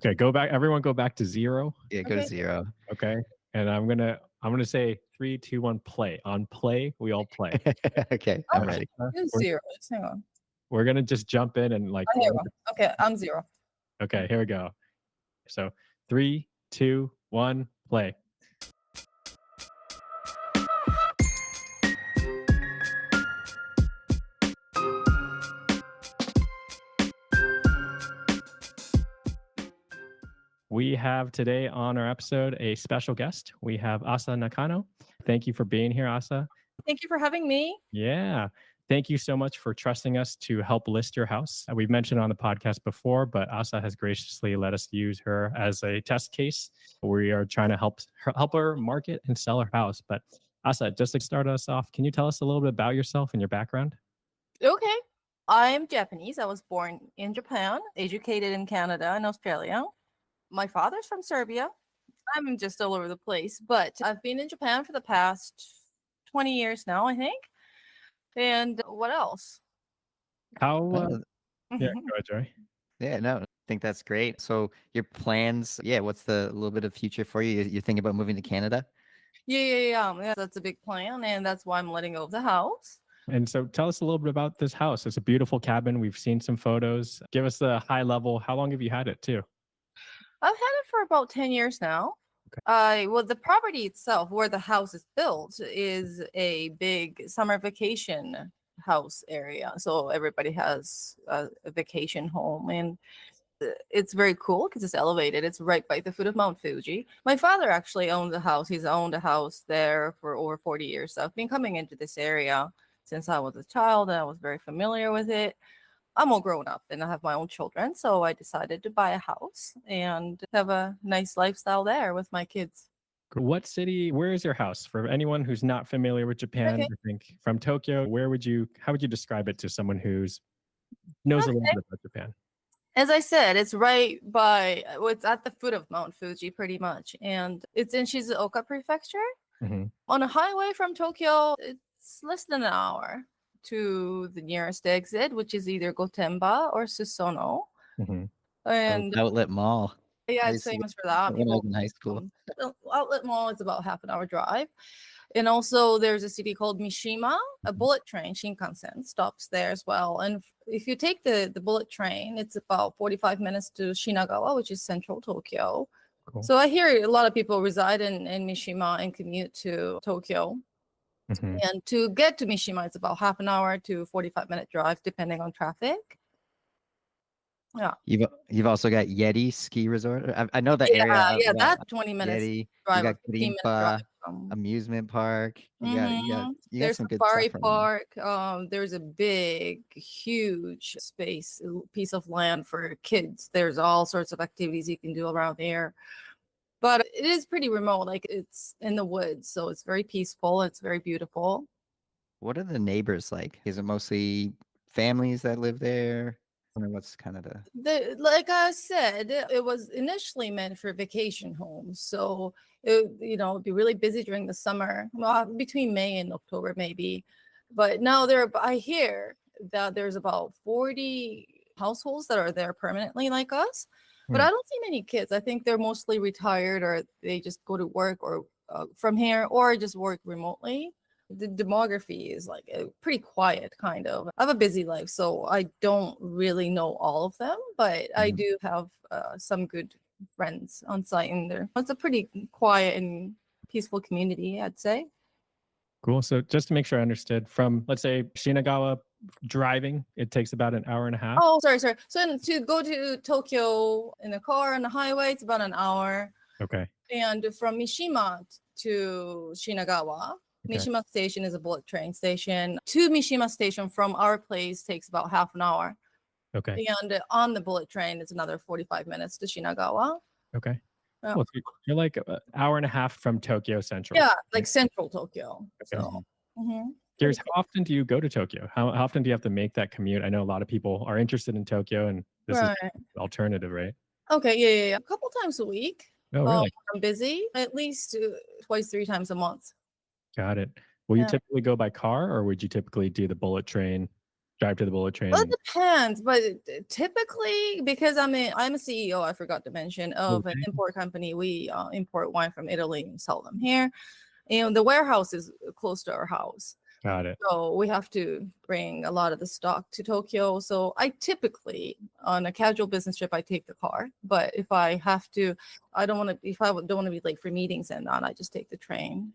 Okay, go back. Everyone go back to 0. Yeah, go to 0. Okay. And I'm gonna say 3, 2, 1, play. On play, we all play. Okay, Oh, I'm ready. it's We're, 0. Just hang on. we're gonna just jump in and like Oh, here we go. Okay, I'm 0. okay, here we go. So 3, 2, 1, play. We have today on our episode a special guest. We have Asa Nakano. Thank you for being here, Asa. Thank you for having me. Yeah. Thank you so much for trusting us to help list your house. We've mentioned on the podcast before, but Asa has graciously let us use her as a test case. We are trying to help her market and sell her house. But Asa, just to start us off, can you tell us a little bit about yourself and your background? Okay. I'm Japanese. I was born in Japan, educated in Canada and Australia. My father's from Serbia. I'm just all over the place, but I've been in Japan for the past 20 years now, I think. And what else? How? Yeah, Mhm. go ahead, Joey. Yeah, no, I think that's great. So your plans, what's the little bit of future for you? You're thinking about moving to Canada? Yeah. That's a big plan, and that's why I'm letting go of the house. And so tell us a little bit about this house. It's a beautiful cabin. We've seen some photos. Give us the high level. How long have you had it too? I've had it for about 10 years now. Well, the property itself, where the house is built, is a big summer vacation house area. So everybody has a vacation home, and it's very cool because it's elevated. It's right by the foot of Mount Fuji. My father actually owned the house. He's owned a house there for over 40 years. So I've been coming into this area since I was a child, and I was very familiar with it. I'm all grown up and I have my own children, so I decided to buy a house and have a nice lifestyle there with my kids. What city, where is your house? For anyone who's not familiar with Japan, Okay. I think from Tokyo, how would you describe it to someone who's knows a little Okay. bit about Japan? As I said, it's right by, it's at the foot of Mount Fuji pretty much. And it's in Shizuoka Prefecture. Mm-hmm. On a highway from Tokyo, it's less than an hour to the nearest exit, which is either Gotemba or Susono. Mm-hmm. And Outlet Mall. yeah, I it's used to famous for that. when I was in high school. The Outlet Mall is about half an hour drive. And also there's a city called Mishima, a bullet train, Shinkansen, stops there as well. And if you take the bullet train, it's about 45 minutes to Shinagawa, which is central Tokyo. Cool. So I hear a lot of people reside in Mishima and commute to Tokyo. Mm-hmm. And to get to Mishima, it's about half an hour to 45-minute drive, depending on traffic. Yeah. You've also got Yeti Ski Resort. I know that area. Yeah, that's 20 minutes Yeti. drive, You or got 15-minute drive Grimpa from. amusement park. You got There's some good Safari stuff around there. Park. There's a big, huge space, piece of land for kids. There's all sorts of activities you can do around there. But it is pretty remote. Like, it's in the woods, so it's very peaceful. It's very beautiful. What are the neighbors like? Is it mostly families that live there? I mean, what's kind of Like I said, it was initially meant for vacation homes. So it'd be really busy during the summer, well, between May and October maybe. But now I hear that there's about 40 households that are there permanently like us. But I don't see many kids. I think they're mostly retired, or they just go to work or from here, or just work remotely. The demography is like pretty quiet, kind of. I have a busy life, so I don't really know all of them, but I do have some good friends on site in there. It's a pretty quiet and peaceful community, I'd say. Cool. So just to make sure I understood, from let's say Shinagawa driving, it takes about an hour and a half. Oh, sorry. So to go to Tokyo in a car on the highway, it's about an hour. Okay. And from Mishima to Shinagawa, Okay. Mishima Station is a bullet train station. To Mishima Station from our place takes about half an hour. Okay. And on the bullet train, it's another 45 minutes to Shinagawa. Okay. Yeah. Well, you're like an hour and a half from Tokyo Central. Yeah, like central Tokyo. Okay. So, Curious, how often do you go to Tokyo? How often do you have to make that commute? I know a lot of people are interested in Tokyo, and this is an alternative, right? Okay, yeah. A couple times a week. Oh, really? I'm busy. At least twice, 3 times a month. Got it. Will you typically go by car, or would you typically do the bullet train drive to the bullet Well, it train. depends, but typically, because I'm a CEO, I forgot to mention, of an Okay. import company. We import wine from Italy and sell them here. And the warehouse is close to our house. Got it. So we have to bring a lot of the stock to Tokyo. So I typically, on a casual business trip, I take the car. But if I have to, I don't want to, if I don't want to be late for meetings and on, I just take the train.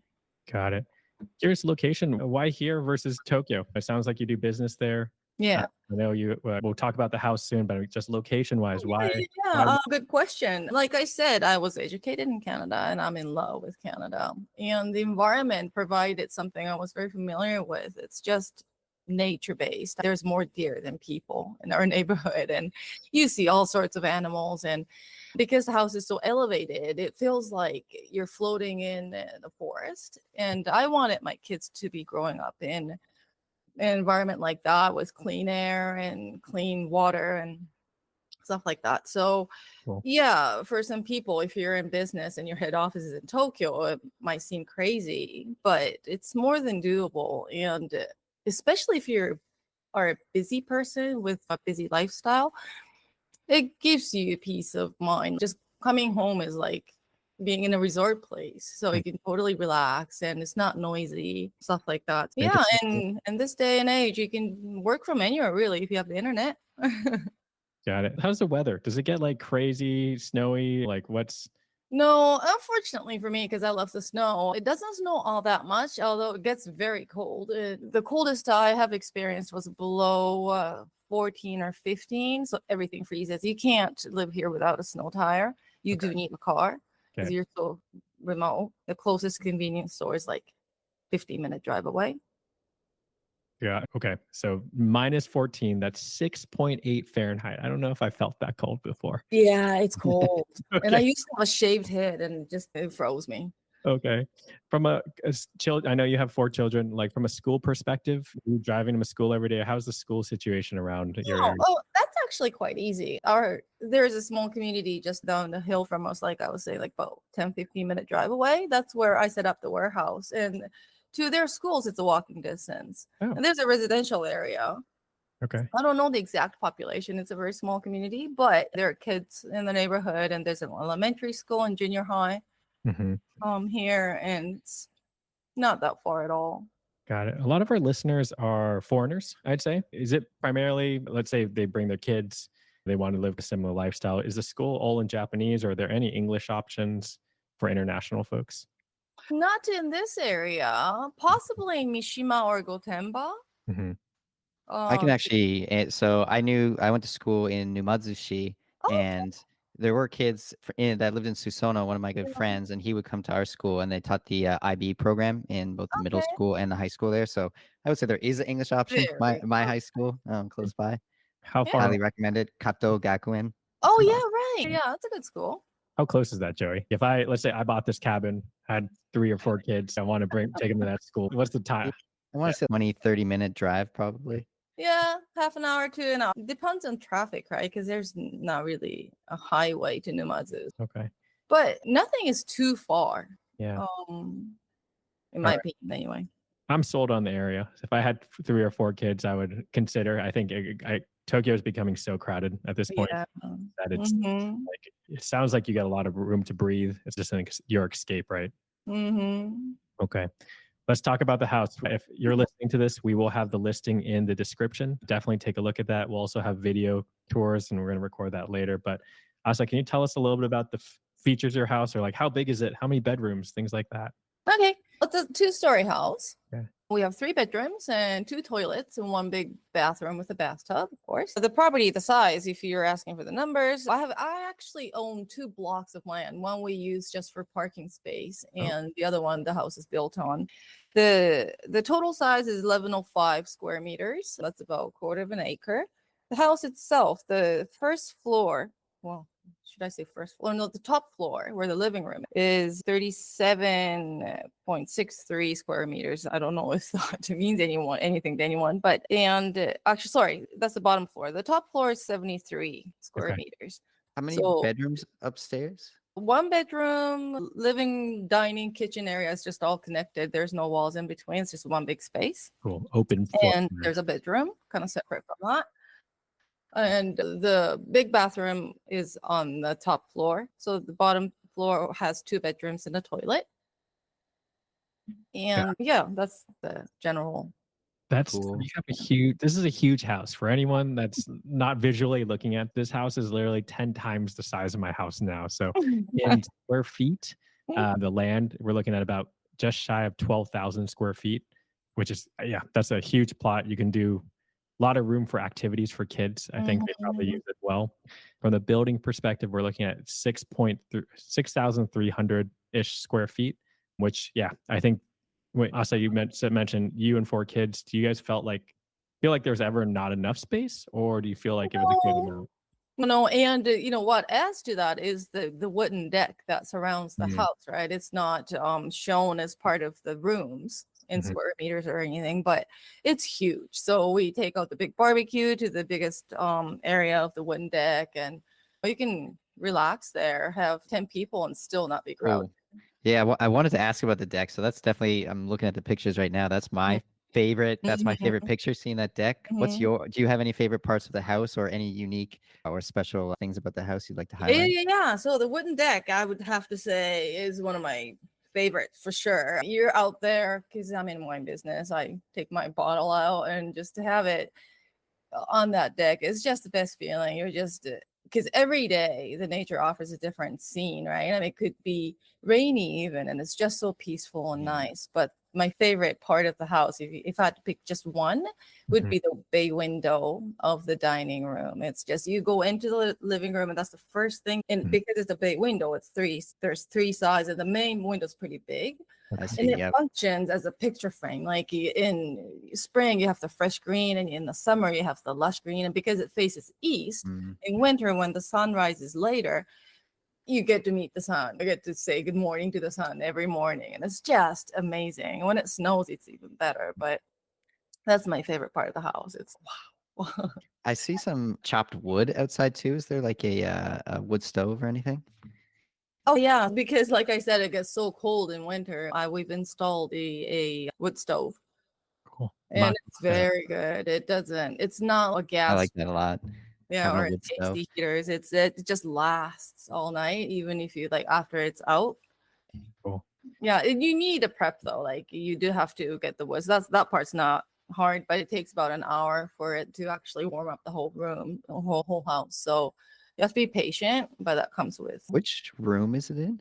Got it. Curious location. Why here versus Tokyo? It sounds like you do business there. Yeah. I know you. We'll talk about the house soon, but just location wise, Yeah, why? yeah, Why? yeah. Good question. Like I said, I was educated in Canada and I'm in love with Canada. And the environment provided something I was very familiar with. It's just nature based. There's more deer than people in our neighborhood, and you see all sorts of animals. And because the house is so elevated, it feels like you're floating in the forest. And I wanted my kids to be growing up in an environment like that with clean air and clean water and stuff like that. So, Cool. yeah, for some people, if you're in business and your head office is in Tokyo, it might seem crazy, but it's more than doable. And especially if you are a busy person with a busy lifestyle, it gives you peace of mind. Just coming home is like being in a resort place, so you can totally relax and it's not noisy, stuff like that. Yeah, and in this day and age, you can work from anywhere really if you have the internet. Got it. How's the weather? Does it get like crazy, snowy? Like what's No, unfortunately for me, because I love the snow, it doesn't snow all that much, although it gets very cold. The coldest I have experienced was below 14 or 15, so everything freezes. You can't live here without a snow tire. You do need a car because okay? you're so remote. The closest convenience store is like 15-minute drive away. Yeah. Okay. So -14, that's 6.8 Fahrenheit. I don't know if I felt that cold before. Yeah, it's cold. And I Okay. used to have a shaved head and it froze me. Okay. From child, I know you have 4 children. Like from a school perspective, you driving them to school every day. How's the school situation around your Oh, area? oh, that's actually quite easy. There's a small community just down the hill from us, like I would say, like about 10-15 minute drive away. That's where I set up the warehouse. And to their schools, it's a walking distance. Oh, And there's a residential area. okay. I don't know the exact population. It's a very small community, but there are kids in the neighborhood, and there's an elementary school and junior high Hmm. here, and it's not that far at all. Got it. A lot of our listeners are foreigners, I'd say. Is it primarily, let's say they bring their kids, they want to live a similar lifestyle. Is the school all in Japanese or are there any English options for international folks? Not in this area, possibly in Mishima or Gotemba. Hmm. I can Um, actually. So I went to school in Numazushi, oh, and there were kids that lived in Susono. One of my good friends, and he would come to our school, and they taught the IB program in both the middle okay. school and the high school there. So I would say there is an English option. There My we my go. high school, close by. How Yeah. far, Highly recommended. Kato Gakuen. Oh, So yeah, right. Yeah, that's a good school. how close is that, Joey? If let's say I bought this cabin, had 3 or 4 kids, I want to take them to that school. What's the I time? want to say 20-30 minute drive probably. Yeah, half an hour to an hour. Depends on traffic, right? Because there's not really a highway to Numazu, Okay. but nothing is too far. Yeah. In All my right. opinion, anyway. I'm sold on the area. If I had 3 or 4 kids, I would consider. I think Tokyo is becoming so crowded at this point Yeah. that it's Mm-hmm. like it sounds like you got a lot of room to breathe. It's just your escape, right? Mm-hmm. Okay. Let's talk about the house. If you're listening to this, we will have the listing in the description. Definitely take a look at that. We'll also have video tours, and we're going to record that later. But Asa, can you tell us a little bit about the features of your house, or like how big is it? How many bedrooms? Things like that. Okay. It's a two-story house. Okay. We have 3 bedrooms and 2 toilets and 1 big bathroom with a bathtub, of course. The property, the size, if you're asking for the numbers, I actually own 2 blocks of land. One we use just for parking space, and the other one the house is built on. The total size is 1105 square meters. That's about a quarter of an acre. The house itself, the first floor, well, should I say first floor? No, the top floor where the living room is 37.63 square meters. I don't know if that means anything to anyone, but actually, sorry, that's the bottom floor. The top floor is 73 square Okay. meters. How many So bedrooms upstairs? One bedroom, living, dining, kitchen area is just all connected. There's no walls in between. It's just one big space. Cool. Open floor And plan. there's a bedroom kind of separate from that. And the big bathroom is on the top floor. So the bottom floor has 2 bedrooms and a toilet. Yeah. And yeah, that's the general. That's Cool. you have a huge. This is a huge house for anyone that's not visually looking at this house is literally 10 times the size of my house now. So in square feet, the land we're looking at about just shy of 12,000 square feet, which is yeah, that's a huge plot. You can do a lot of room for activities for kids. I think they probably use it well. From the building perspective, we're looking at 6,300 ish square feet, which yeah, I think. Wait, Asa, you mentioned you and 4 kids. Do you guys feel like there's ever not enough space, or do you feel like it was a good amount? No, and you know what adds to that is the wooden deck that surrounds the Mm. house, right? It's not shown as part of the rooms in Mhm. square meters or anything, but it's huge. So we take out the big barbecue to the biggest area of the wooden deck, and you can relax there, have 10 people, and still not be crowded. Cool. Yeah, I wanted to ask about the deck. So that's definitely, I'm looking at the pictures right now. That's my favorite. That's my favorite picture, seeing that deck. Do you have any favorite parts of the house or any unique or special things about the house you'd like to Yeah, highlight? yeah. So the wooden deck, I would have to say, is one of my favorites for sure. You're out there because I'm in wine business. I take my bottle out, and just to have it on that deck is just the best feeling. You're just because every day the nature offers a different scene, right? I mean, it could be rainy even, and it's just so peaceful and nice. But my favorite part of the house, if I had to pick just one, would Mhm. be the bay window of the dining room. It's just you go into the living room, and that's the first thing. And Mhm. because it's a bay window, there's 3 sides, and the main window's pretty big. I And see. it Yeah. functions as a picture frame. Like in spring, you have the fresh green, and in the summer, you have the lush green. And because it faces east, Mm. in winter, when the sun rises later, you get to meet the sun. You get to say good morning to the sun every morning. And it's just amazing. And when it snows, it's even better. But that's my favorite part of the house. It's wow. I see some chopped wood outside too. Is there like a wood stove or anything? Oh yeah, because like I said, it gets so cold in winter. We've installed a wood stove. Cool. And it's very good. It's not a I gas, like that a lot. yeah, Having or a an wood stove. AC heaters. It just lasts all night, even if you like after it's out. Cool. Yeah, you need a prep though. Like you do have to get the wood. So that part's not hard, but it takes about an hour for it to actually warm up the whole room, the whole house. So you have to be patient, but that comes with. Which room is it in?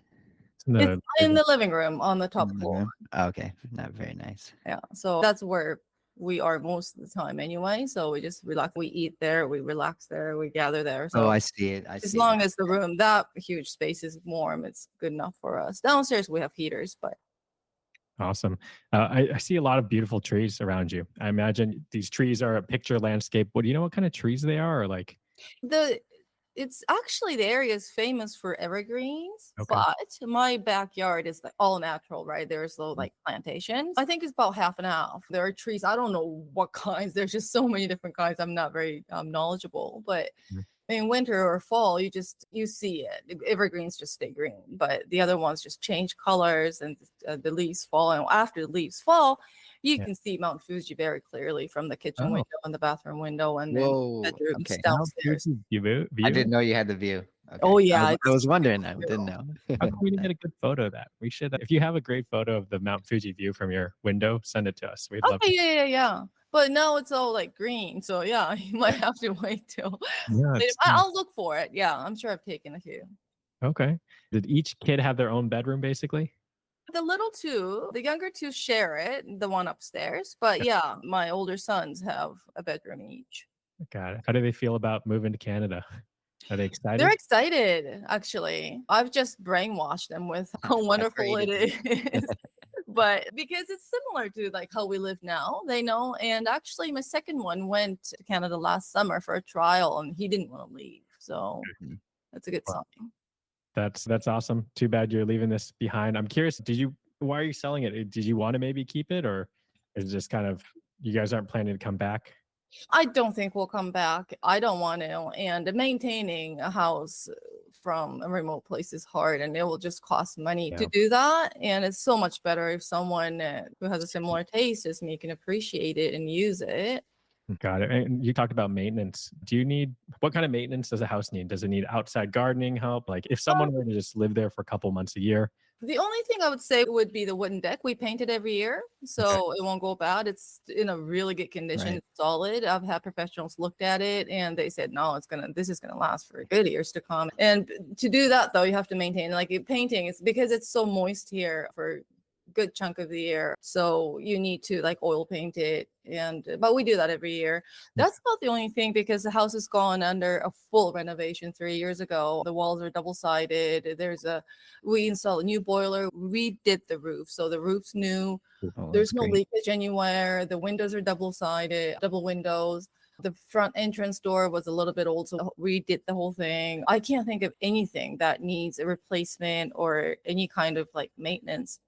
It's in the living room on the top In the floor. room? Oh, okay, not very nice. Yeah, so that's where we are most of the time anyway. So we just relax. We eat there, we relax there, we gather there. Oh, So I see it. I as see it long now. as the room, that huge space is warm, it's good enough for us. Downstairs we have heaters, but Awesome. I see a lot of beautiful trees around you. I imagine these trees are a picture landscape. What do you know what kind of trees they are? Or like, the it's actually the area is famous for evergreens, okay. but my backyard is like all natural, right? There's no like plantations. I think it's about half and half. There are trees. I don't know what kinds. There's just so many different kinds. I'm not very knowledgeable, but Mhm. in winter or fall, you see it. The evergreens just stay green, but the other ones just change colors, and the leaves fall. And after the leaves fall, you Yeah. can see Mount Fuji very clearly from the kitchen Oh, window and the bathroom window, and then Whoa. bedrooms Okay. Mount downstairs. Fuji I view. didn't know you had the view. Oh Okay. yeah, I it's was wondering. I didn't beautiful. know. How come we didn't get a good photo of that? We should. If you have a great photo of the Mount Fuji view from your window, send it to us. We'd love Okay, to. yeah. But now it's all like green, so yeah, you might have to wait till. Yeah, But it's I'll look for it. Yeah, I'm sure I've taken a few. okay. Did each kid have their own bedroom basically? The little two, the younger two share it, the one upstairs. But yeah, my older sons have a bedroom each. Got it. How do they feel about moving to Canada? Are they They're excited? excited, actually. I've just brainwashed them with how That's wonderful very it easy. is. But because it's similar to like how we live now, they know. And actually, my second one went to Canada last summer for a trial, and he didn't want to leave. So Mhm. that's a good Wow. sign. That's awesome. Too bad you're leaving this behind. I'm curious, why are you selling it? Did you want to maybe keep it, or is it just kind of you guys aren't planning to come back? I don't think we'll come back. I don't want to. And maintaining a house from a remote place is hard, and it will just cost money to Yeah. do that. And it's so much better if someone who has a similar taste as me can appreciate it and use it. Got it. And you talked about maintenance. Do you need what kind of maintenance does a house need? Does it need outside gardening help? Like if someone were to just live there for a couple months a year? The only thing I would say would be the wooden deck. We paint it every year, Okay. so it won't go bad. It's in a really good condition. Right. It's solid. I've had professionals looked at it and they said, no, this is gonna last for good years to come. And to do that though, you have to maintain like painting. It's because it's so moist here for good chunk of the year. So you need to like oil paint it. But we do that every year. That's about the only thing because the house has gone under a full renovation 3 years ago. The walls are double-sided. We installed a new boiler, redid the roof. So the roof's new. Oh, that's There's no great. leakage anywhere. The windows are double-sided, double windows. The front entrance door was a little bit old, so redid the whole thing. I can't think of anything that needs a replacement or any kind of like maintenance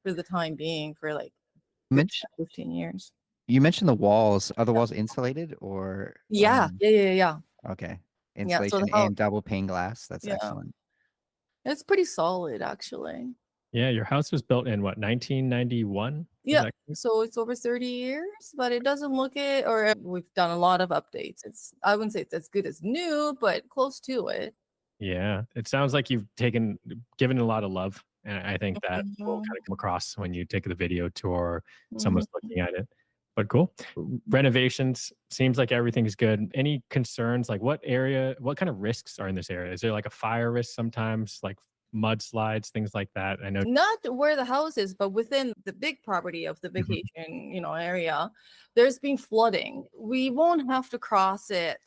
for the time being for like You good mentioned, 15 years. you mentioned the walls. Are the walls insulated or Yeah, yeah. okay. Yeah, so Insulation the house, and double pane glass. That's yeah, excellent. it's pretty solid actually. Yeah, your house was built in what, 1991? Is Yeah, that correct? so it's over 30 years, but it doesn't look it, or we've done a lot of updates. I wouldn't say it's as good as new, but close to it. Yeah, it sounds like you've given it a lot of love, and I think that will Mhm, kind of come across when you take the video tour, mhm. someone's looking at it. But cool. Renovations seems like everything's good. Any concerns? Like what kind of risks are in this area? Is there like a fire risk sometimes, like mudslides, things like that? I know. Not where the house is, but within the big property of the Mhm. vacation, area, there's been flooding. We won't have to cross it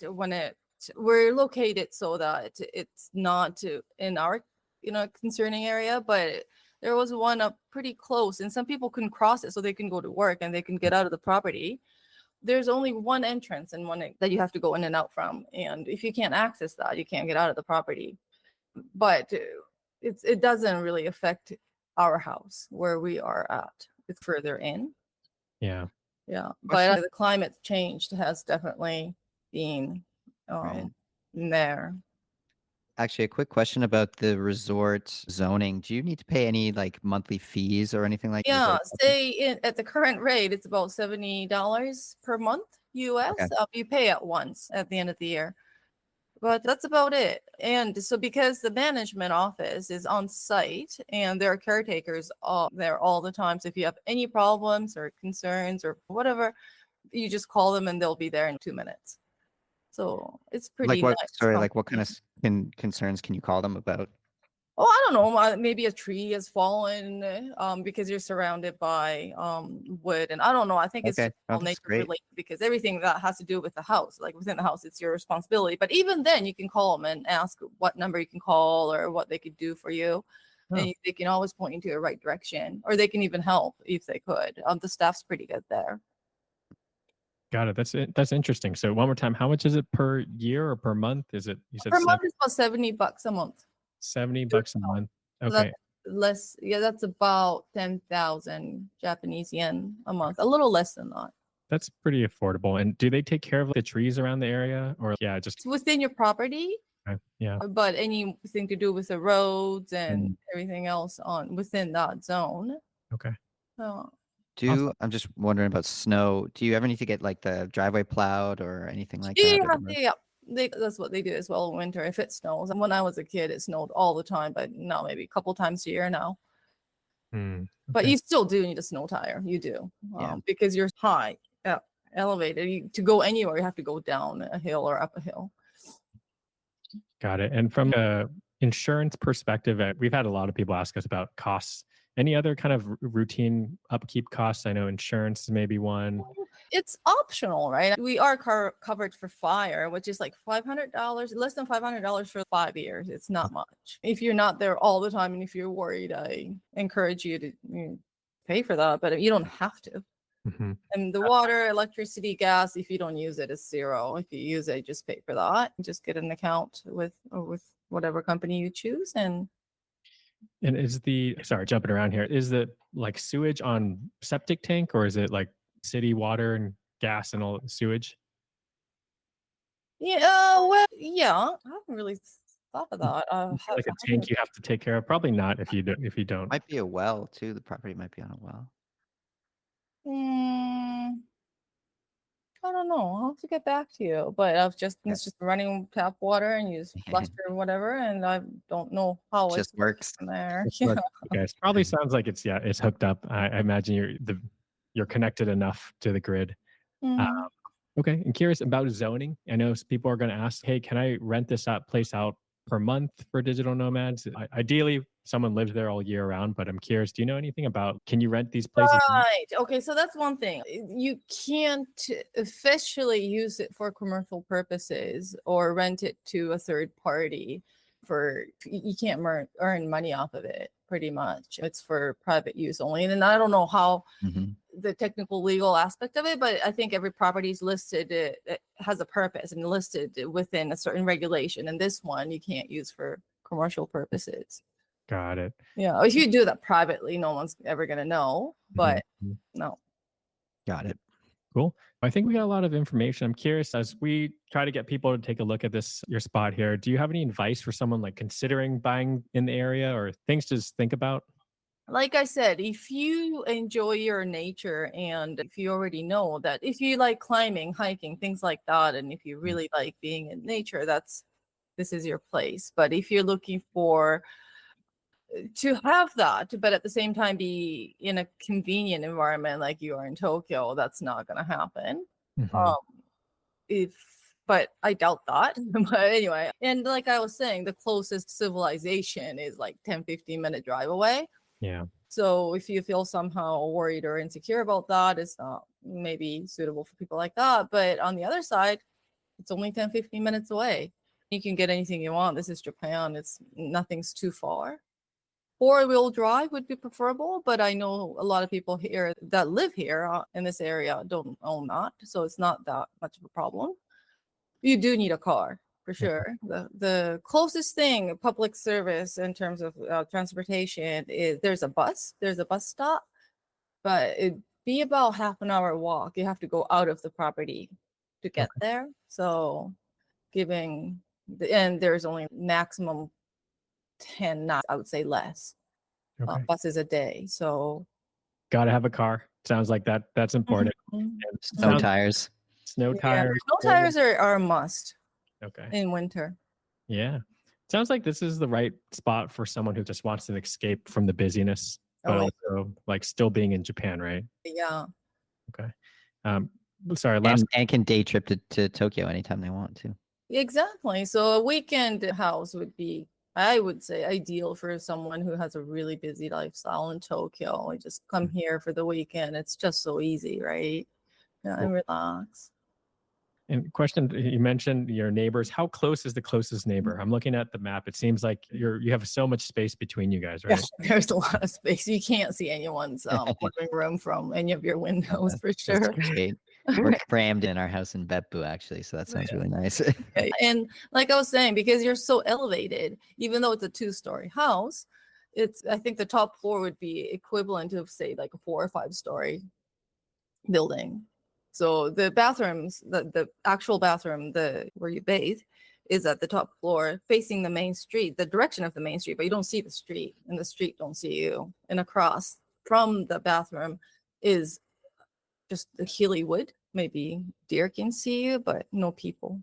we're located so that it's not in our, concerning area, but there was one up pretty close and some people can cross it so they can go to work and they can get out of the property. There's only one entrance and that you have to go in and out from. And if you can't access that, you can't get out of the property. But it doesn't really affect our house where we are at. It's further in. Yeah. Yeah, but Question. the climate change has definitely been Right. there. Actually, a quick question about the resort zoning. Do you need to pay any like monthly fees or anything like Yeah, resort property? at the current rate, it's about $70 per month Okay. US. You pay it once at the end of the year. But that's about it. And so because the management office is on site and there are caretakers all there all the time. So if you have any problems or concerns or whatever, you just call them and they'll be there in 2 minutes. So it's Like pretty what? nice Sorry, like what kind company. of concerns can you call them about? Oh, I don't know. Maybe a tree has fallen because you're surrounded by wood, and I don't know. I think it's Okay. just Oh, all that's nature great. related because everything that has to do with the house, like within the house, it's your responsibility. But even then, you can call them and ask what number you can call or what they could do for you, and Oh, they can always point you to the right direction, or they can even help if they could. The staff's pretty good there. got it. That's interesting. So one more time, how much is it per year or per month? You said Per month is about $70 a month. 70 bucks a month? So that's Okay. less. Yeah, that's about 10,000 Japanese yen a month. A little less than that. That's pretty affordable. And do they take care of the trees around the area or yeah, just It's within your property, yeah. but anything to do with the roads and Mm, everything else on within that zone. okay. So Awesome. I'm just wondering about snow. Do you ever need to get like the driveway plowed or anything like yeah, that? Or the road? yeah. That's what they do as well in winter if it snows. And when I was a kid, it snowed all the time, but now maybe a couple times a year now. But Okay. you still do need a snow tire. You do, Yeah. because you're high, elevated. To go anywhere, you have to go down a hill or up a hill. Got it. And from a insurance perspective, we've had a lot of people ask us about costs. Any other kind of routine upkeep costs? I know insurance is maybe one. It's optional, right? We are covered for fire, which is like $500, less than $500 for 5 years. It's not much. If you're not there all the time and if you're worried, I encourage you to pay for that, but you don't have to. Mhm. And the water, electricity, gas, if you don't use it, it's zero. If you use it, just pay for that. Just get an account with whatever company you choose. And And sorry, jumping around here, is the like sewage on septic tank or is it like city water and gas and all sewage? Yeah, well, yeah, I haven't really thought of that. Is there like a tank you have to take care of? Probably not if you do, if you don't. Might be a well too. The property might be on a well. Mm, I don't know. I'll have to get back to you. But it's just running tap water and you just flush or whatever, and I don't know how Just it's works. in there. It's like, okay, it probably sounds like it's hooked up. I imagine you're connected enough to the grid. Mhm. Okay, I'm curious about zoning. I know people are going to ask, "Hey, can I rent this place out per month for digital nomads?" Ideally, someone lives there all year round, but I'm curious. Do you know anything about can you rent these places? Right. Okay. So that's one thing. You can't officially use it for commercial purposes or rent it to a third party you can't earn money off of it pretty much. It's for private use only. And I don't know how Mhm. the technical legal aspect of it, but I think every property is listed, it has a purpose and listed within a certain regulation. And this one you can't use for commercial purposes. Got it. Yeah, if you do that privately, no one's ever gonna know. But Mhm. no. Got it. Cool. I think we got a lot of information. I'm curious as we try to get people to take a look at your spot here. Do you have any advice for someone like considering buying in the area or things to just think about? Like I said, if you enjoy your nature and if you already know that if you like climbing, hiking, things like that, and if you really like being in nature, this is your place. But if you're looking for to have that, but at the same time be in a convenient environment like you are in Tokyo, that's not gonna happen. Mhm. Um, if but I doubt that. But anyway, and like I was saying, the closest civilization is like 10-15 minute drive away. Yeah. So if you feel somehow worried or insecure about that, it's not maybe suitable for people like that. But on the other side, it's only 10-15 minutes away. You can get anything you want. This is Japan. It's nothing's too far. Four-wheel drive would be preferable, but I know a lot of people here that live here in this area don't own that, so it's not that much of a problem. You do need a car for Okay. sure. The closest thing public service in terms of transportation is there's a bus stop, but it'd be about half an hour walk. You have to go out of the property to get Okay. there. So and there's only maximum 10, not I would say less Okay. buses a day. So Got to have a car. Sounds like that's important. Mhm. And Snow tires. snow Yeah, tires. snow tires are a must Okay. in winter. Yeah. Sounds like this is the right spot for someone who just wants an escape from the busyness, but Oh, also like still being in Japan, right? yeah. Okay. Um, sorry, last. And can day trip to Tokyo anytime they want to. Exactly. So a weekend house would be, I would say, ideal for someone who has a really busy lifestyle in Tokyo. You just come here for the weekend. It's just so easy, right? Yeah, and relax. And question, you mentioned your neighbors. How close is the closest neighbor? I'm looking at the map. It seems like you have so much space between you guys, Yeah, right? there's a lot of space. You can't see anyone's living room from any of your windows for That's sure. great. We're crammed in our house in Beppu, actually, so that sounds really nice. Okay. And like I was saying, because you're so elevated, even though it's a two-story house, I think the top floor would be equivalent to say like a 4 or 5 story building. So the bathrooms, the actual bathroom, the where you bathe, is at the top floor facing the main street, the direction of the main street, but you don't see the street, and the street don't see you. And across from the bathroom is just the hilly wood. Maybe deer can see you, but no people.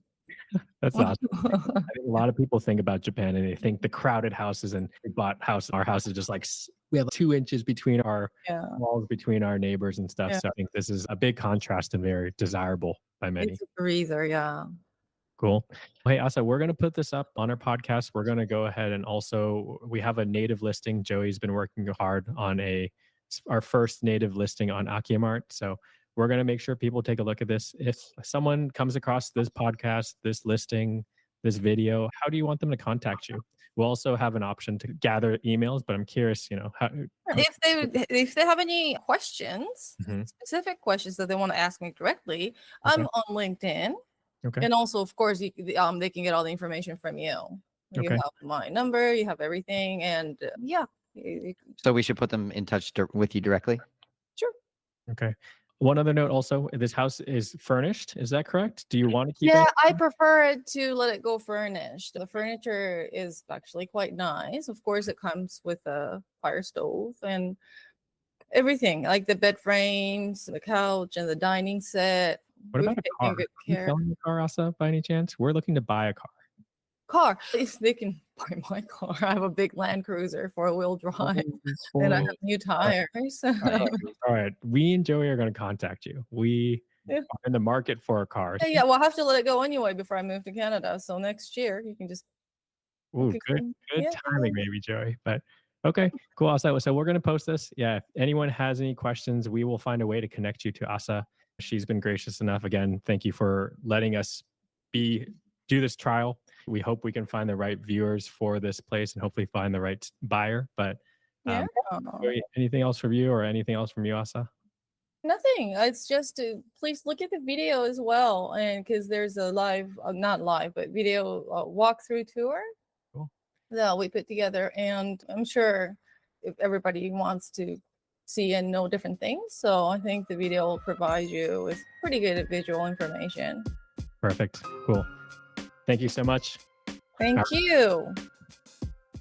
That's awesome. I think a lot of people think about Japan and they think the crowded houses and we bought house. Our house is just like we have 2 inches between our Yeah. walls between our neighbors and stuff. Yeah. So I think this is a big contrast and very desirable by many. It's a breather, yeah. Cool. Hey, Asa, we're going to put this up on our podcast. We're going to go ahead and also we have a native listing. Joey's been working hard on our first native listing on Akiyamart. So we're going to make sure people take a look at this. If someone comes across this podcast, this listing, this video, how do you want them to contact you? We'll also have an option to gather emails, but I'm curious, how. If they have any questions, Mhm. specific questions that they want to ask me directly, Okay. I'm on LinkedIn. Okay. And also, of course, they can get all the information from you. You Okay. have my number, you have everything, and yeah, So we should put them in touch with you directly? sure. Okay. One other note also, this house is furnished. Is that correct? Do you want to keep Yeah, it? I prefer it to let it go furnished. The furniture is actually quite nice. Of course, it comes with a fire stove and everything, like the bed frames, the couch, and the dining set. What We've about a car? taken Are good you care. selling a car, Asa, by any chance? We're looking to buy a car. Car, if they can buy my car. I have a big Land Cruiser 4-wheel drive, and I have new tires. All right. We and Joey are going to contact you. We Yeah. are in the market for a car. Yeah, well, I have to let it go anyway before I move to Canada. So next year, you can just Ooh, pick good some- good yeah, timing, maybe, Joey. But okay, cool. Asa. So we're going to post this. Yeah. If anyone has any questions, we will find a way to connect you to Asa. She's been gracious enough. Again, thank you for letting us do this trial. We hope we can find the right viewers for this place and hopefully find the right buyer. But yeah. Joey, anything else from you or anything else from you, Asa? Nothing. It's just to please look at the video as well, and because there's a live, not live, but video walkthrough tour Cool. that we put together, and I'm sure if everybody wants to see and know different things, so I think the video will provide you with pretty good visual information. Perfect. Cool. Thank you so much. Thank you.